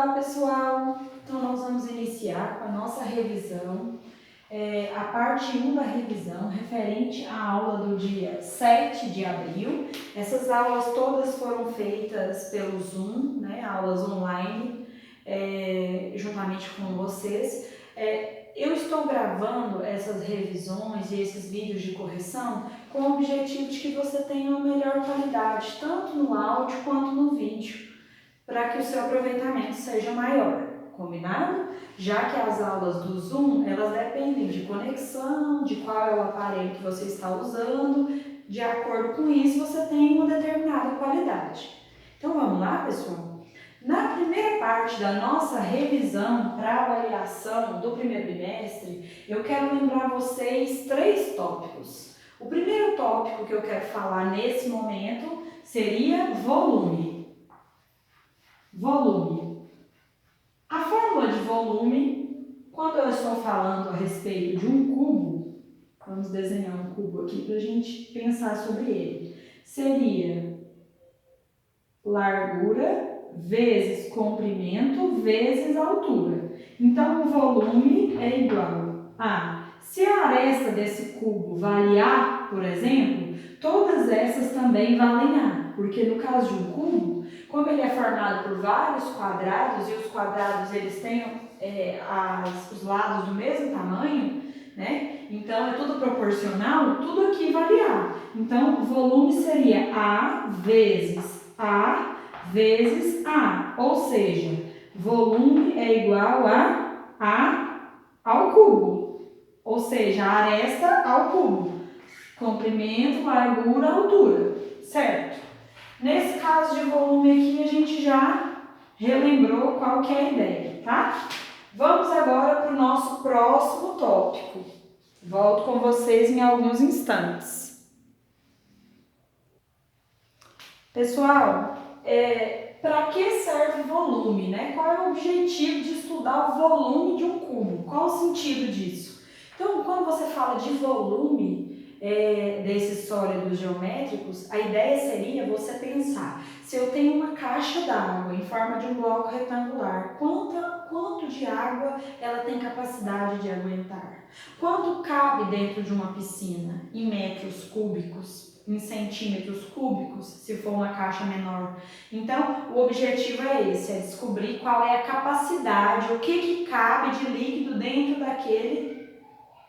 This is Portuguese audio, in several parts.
Olá pessoal, então nós vamos iniciar com a nossa revisão, a parte 1 da revisão referente à aula do dia 7 de abril. Essas aulas todas foram feitas pelo Zoom, né, aulas online, juntamente com vocês. Eu estou gravando essas revisões e esses vídeos de correção com o objetivo de que você tenha uma melhor qualidade, tanto no áudio quanto no vídeo, para que o seu aproveitamento seja maior, combinado? Já que as aulas do Zoom, elas dependem de conexão, de qual é o aparelho que você está usando, de acordo com isso você tem uma determinada qualidade. Então vamos lá, pessoal? Na primeira parte da nossa revisão para avaliação do primeiro bimestre, eu quero lembrar vocês 3 tópicos. O primeiro tópico que eu quero falar nesse momento seria volume. Volume. A fórmula de volume, quando eu estou falando a respeito de um cubo, vamos desenhar um cubo aqui para a gente pensar sobre ele, seria largura vezes comprimento vezes altura. Então, o volume é igual a, se a aresta desse cubo vale A, por exemplo, todas essas também valem A, porque no caso de um cubo, como ele é formado por vários quadrados e os quadrados eles têm os lados do mesmo tamanho, né? Então é tudo proporcional, tudo aqui vale A. Então o volume seria A vezes A vezes A, ou seja, volume é igual a ao cubo, ou seja, a aresta ao cubo, comprimento, largura, altura, certo? Nesse caso de volume aqui, a gente já relembrou qual que é a ideia, tá? Vamos agora para o nosso próximo tópico. Volto com vocês em alguns instantes. Pessoal, para que serve volume, né? Qual é o objetivo de estudar o volume de um cubo? Qual o sentido disso? Então, quando você fala de volume, desses sólidos geométricos, a ideia seria você pensar, se eu tenho uma caixa d'água em forma de um bloco retangular, quanto de água ela tem capacidade de aguentar? Quanto cabe dentro de uma piscina? Em metros cúbicos, em centímetros cúbicos, se for uma caixa menor. Então, o objetivo é esse, é descobrir qual é a capacidade, o que cabe de líquido dentro daquele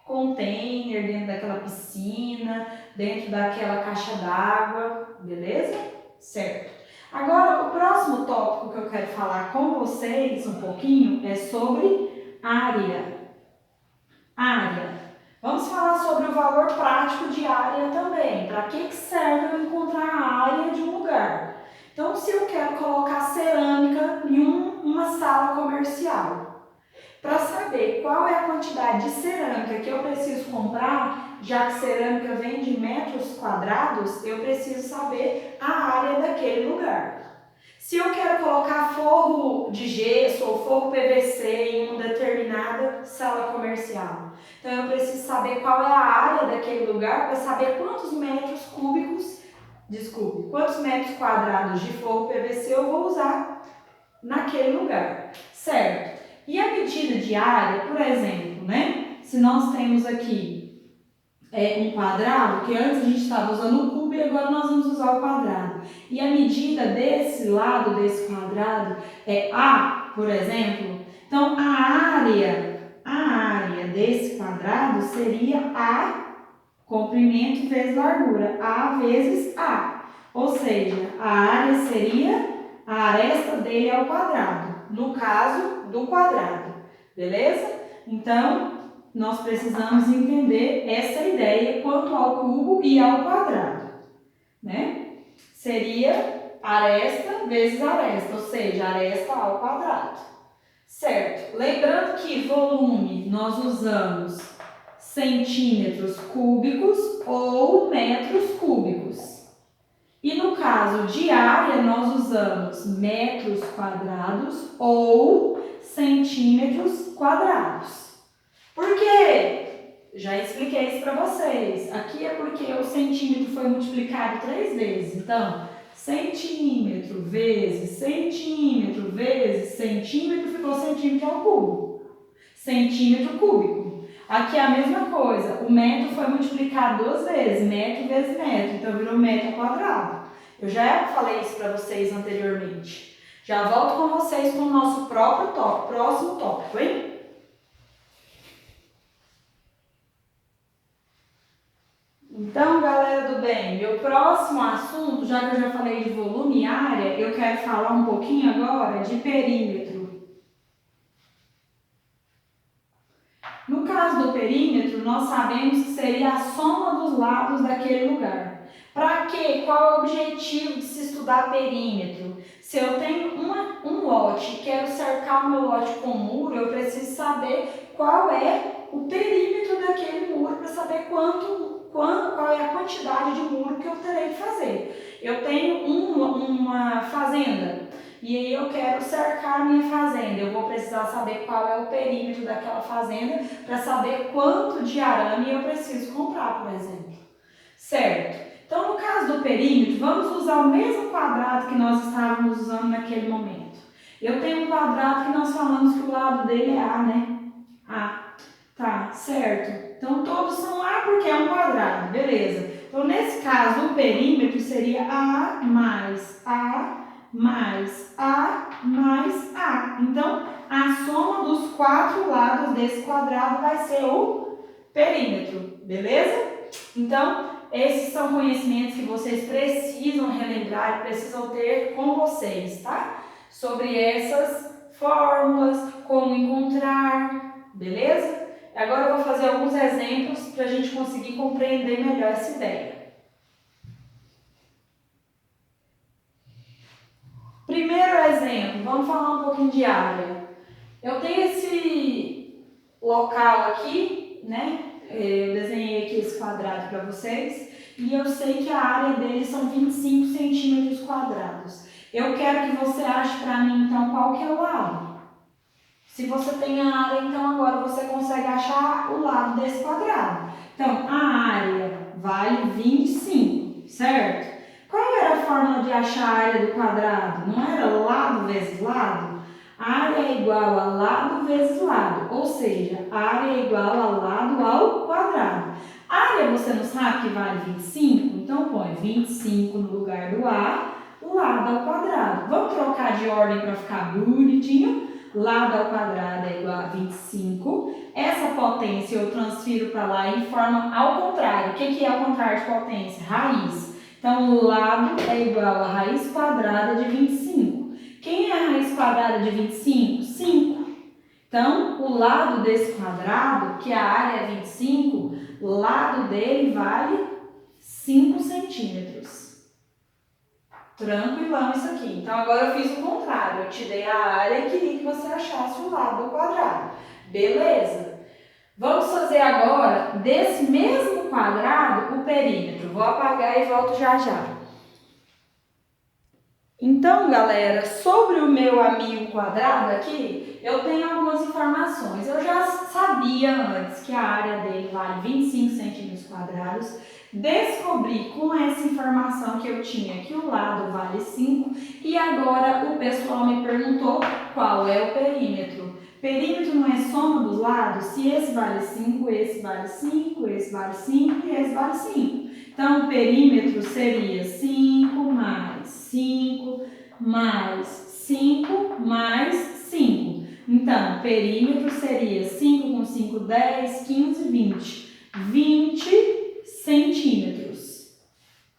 container, dentro daquela piscina, dentro daquela caixa d'água, beleza? Certo. Agora, o próximo tópico que eu quero falar com vocês um pouquinho é sobre área. Área. Vamos falar sobre o valor prático de área também. Para que serve eu encontrar a área de um lugar? Então, se eu quero colocar cerâmica em uma sala comercial, para saber qual é a quantidade de cerâmica que eu preciso comprar, já que cerâmica vem de metros quadrados, eu preciso saber a área daquele lugar. Se eu quero colocar forro de gesso ou forro PVC em uma determinada sala comercial, então eu preciso saber qual é a área daquele lugar para saber quantos metros quadrados de forro PVC eu vou usar naquele lugar, certo? E a medida de área, por exemplo, né? Se nós temos aqui um quadrado, que antes a gente estava usando o cubo e agora nós vamos usar o quadrado. E a medida desse lado desse quadrado é A, por exemplo. Então, a área desse quadrado seria A, comprimento vezes largura, A vezes A. Ou seja, a área seria a aresta dele ao quadrado, no caso do quadrado, beleza? Então, nós precisamos entender essa ideia quanto ao cubo e ao quadrado, né? Seria aresta vezes aresta, ou seja, aresta ao quadrado, certo? Lembrando que volume nós usamos centímetros cúbicos ou metros cúbicos. E no caso de área, nós usamos metros quadrados ou centímetros quadrados. Por quê? Já expliquei isso para vocês. Aqui é porque o centímetro foi multiplicado 3 vezes. Então, centímetro vezes centímetro vezes centímetro, ficou centímetro ao cubo. Centímetro cúbico. Aqui é a mesma coisa, o metro foi multiplicado 2 vezes, metro vezes metro, então virou metro ao quadrado. Eu já falei isso para vocês anteriormente. Já volto com vocês com o nosso próprio tópico, próximo tópico, hein? Então, galera do bem, meu próximo assunto, já que eu já falei de volume e área, eu quero falar um pouquinho agora de perímetro. No caso do perímetro, nós sabemos que seria a soma dos lados daquele lugar. Para quê? Qual é o objetivo de se estudar perímetro? Se eu tenho um lote e quero cercar o meu lote com muro, eu preciso saber qual é o perímetro daquele muro para saber qual é a quantidade de muro que eu terei que fazer. Eu tenho uma fazenda e aí eu quero cercar a minha fazenda. Eu vou precisar saber qual é o perímetro daquela fazenda para saber quanto de arame eu preciso comprar, por exemplo. Certo? Então, no caso do perímetro, vamos usar o mesmo quadrado que nós estávamos usando naquele momento. Eu tenho um quadrado que nós falamos que o lado dele é A, né? A. Tá, certo. Então, todos são A porque é um quadrado, beleza. Então, nesse caso, o perímetro seria A mais A mais A mais A. Então, a soma dos 4 lados desse quadrado vai ser o perímetro, beleza? Então, esses são conhecimentos que vocês precisam relembrar e precisam ter com vocês, tá? Sobre essas fórmulas, como encontrar, beleza? Agora eu vou fazer alguns exemplos para a gente conseguir compreender melhor essa ideia. Primeiro exemplo, vamos falar um pouquinho de área. Eu tenho esse local aqui, né? Eu desenhei aqui esse quadrado para vocês e eu sei que a área dele são 25 centímetros quadrados. Eu quero que você ache para mim, então, qual que é o lado. Se você tem a área, então agora você consegue achar o lado desse quadrado. Então, a área vale 25, certo? Qual era a fórmula de achar a área do quadrado? Não era lado vezes lado? Área é igual a lado vezes lado, ou seja, área é igual a lado ao quadrado. Área você não sabe que vale 25? Então põe 25 no lugar do A, lado ao quadrado. Vamos trocar de ordem para ficar bonitinho? Lado ao quadrado é igual a 25. Essa potência eu transfiro para lá em forma ao contrário. O que é ao contrário de potência? Raiz. Então, o lado é igual a raiz quadrada de 25. Quem é a raiz quadrada de 25? 5. Então, o lado desse quadrado, que a área é 25, o lado dele vale 5 centímetros. Tranquilão isso aqui. Então, agora eu fiz o contrário. Eu te dei a área e queria que você achasse o lado do quadrado. Beleza? Vamos fazer agora, desse mesmo quadrado, o perímetro. Vou apagar e volto já já. Então, galera, sobre o meu amigo quadrado aqui, eu tenho algumas informações. Eu já sabia antes que a área dele vale 25 centímetros quadrados. Descobri com essa informação que eu tinha que o lado vale 5 e agora o pessoal me perguntou qual é o perímetro. Perímetro não é soma dos lados? Se esse vale 5, esse vale 5, esse vale 5 e esse vale 5. Então, o perímetro seria 5 mais 5 mais 5 mais 5. Então, o perímetro seria 5 com 5, 10, 15, 20. 20 centímetros.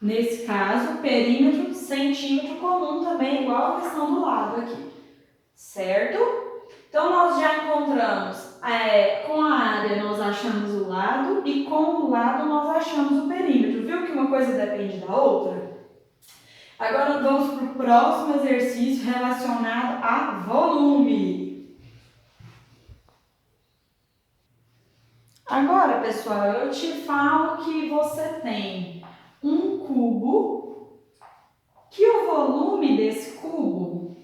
Nesse caso, perímetro, centímetro comum também, igual a questão do lado aqui. Certo? Então, nós já encontramos, com a área nós achamos o lado e com o lado nós achamos o perímetro. Viu que uma coisa depende da outra? Agora vamos para o próximo exercício relacionado a volume. Agora, pessoal, eu te falo que você tem um cubo, que o volume desse cubo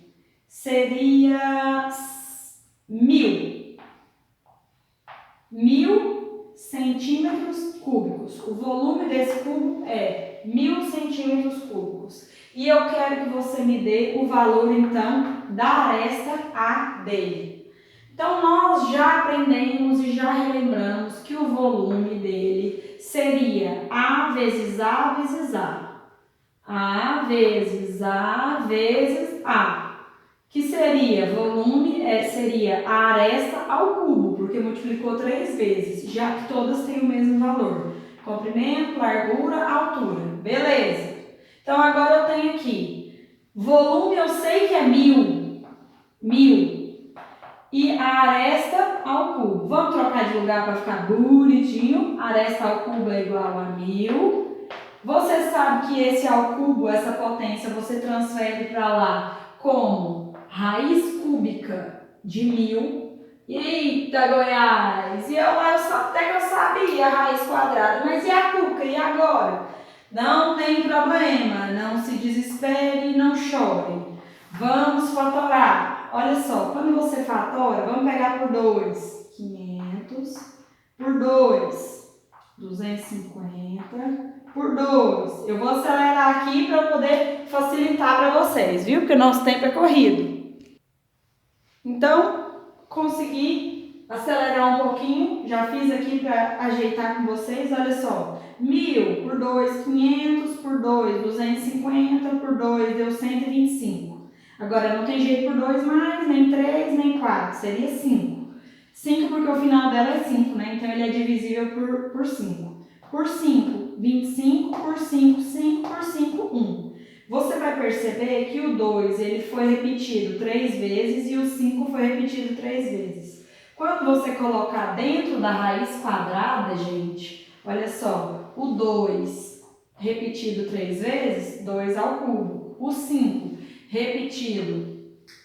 seria 1000 centímetros cúbicos. O volume desse cubo é 1000 centímetros cúbicos. E eu quero que você me dê o valor, então, da aresta A dele. Então, nós já aprendemos e já relembramos que o volume dele seria A vezes A vezes A. A vezes A vezes A. Que seria volume, seria a aresta ao cubo, porque multiplicou 3 vezes, já que todas têm o mesmo valor. Comprimento, largura, altura. Beleza. Então, agora eu tenho aqui, volume eu sei que é 1000. 1000. E a aresta ao cubo. Vamos trocar de lugar para ficar bonitinho. Aresta ao cubo é igual a 1000. Você sabe que esse ao cubo, essa potência, você transfere para lá como raiz cúbica de 1000. Eita, Goiás! E até que eu sabia a raiz quadrada, mas e a cúbica? E agora? Não tem problema, não se desespere, não chore. Vamos fatorar. Olha só, quando você fatora, vamos pegar por 2, 500, por 2, 250, por 2. Eu vou acelerar aqui para poder facilitar para vocês, viu? Porque o nosso tempo é corrido. Então, consegui acelerar um pouquinho, já fiz aqui para ajeitar com vocês, olha só. 1000 por 2, 500 por 2, 250 por 2, deu 125. Agora, não tem jeito por 2 mais, nem 3, nem 4, seria 5. 5 porque o final dela é 5, né? Então, ele é divisível por 5. Por 5, 25, por 5, 5, por 5, 1. Você vai perceber que o 2 ele foi repetido 3 vezes e o 5 foi repetido 3 vezes. Quando você colocar dentro da raiz quadrada, gente, olha só, o 2 repetido 3 vezes, 2 ao cubo. O 5 repetido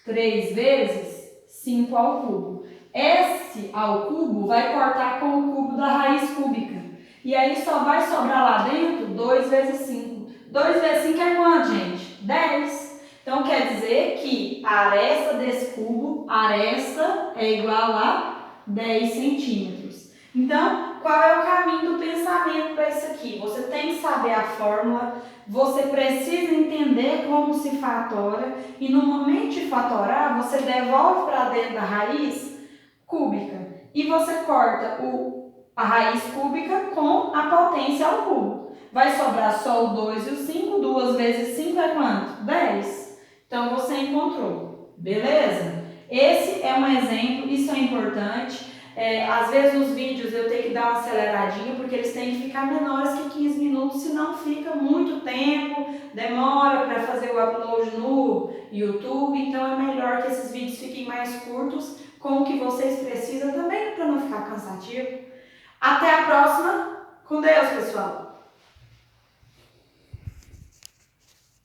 3 vezes, 5 ao cubo. Esse ao cubo vai cortar com o cubo da raiz cúbica. E aí só vai sobrar lá dentro 2 vezes 5. 2 vezes 5 é quanto, gente? 10. Então, quer dizer que a aresta desse cubo, a aresta é igual a 10 centímetros. Então, qual é o caminho do pensamento para isso aqui? Você tem que saber a fórmula, você precisa entender como se fatora e no momento de fatorar, você devolve para dentro da raiz cúbica e você corta a raiz cúbica com a potência ao cubo. Vai sobrar só o 2 e o 5, 2 vezes 5 é quanto? 10. Então, você encontrou, beleza? Esse é um exemplo, isso é importante. Às vezes nos vídeos eu tenho que dar uma aceleradinha, porque eles têm que ficar menores que 15 minutos, senão fica muito tempo, demora para fazer o upload no YouTube, então é melhor que esses vídeos fiquem mais curtos, com o que vocês precisam também, para não ficar cansativo. Até a próxima, com Deus, pessoal!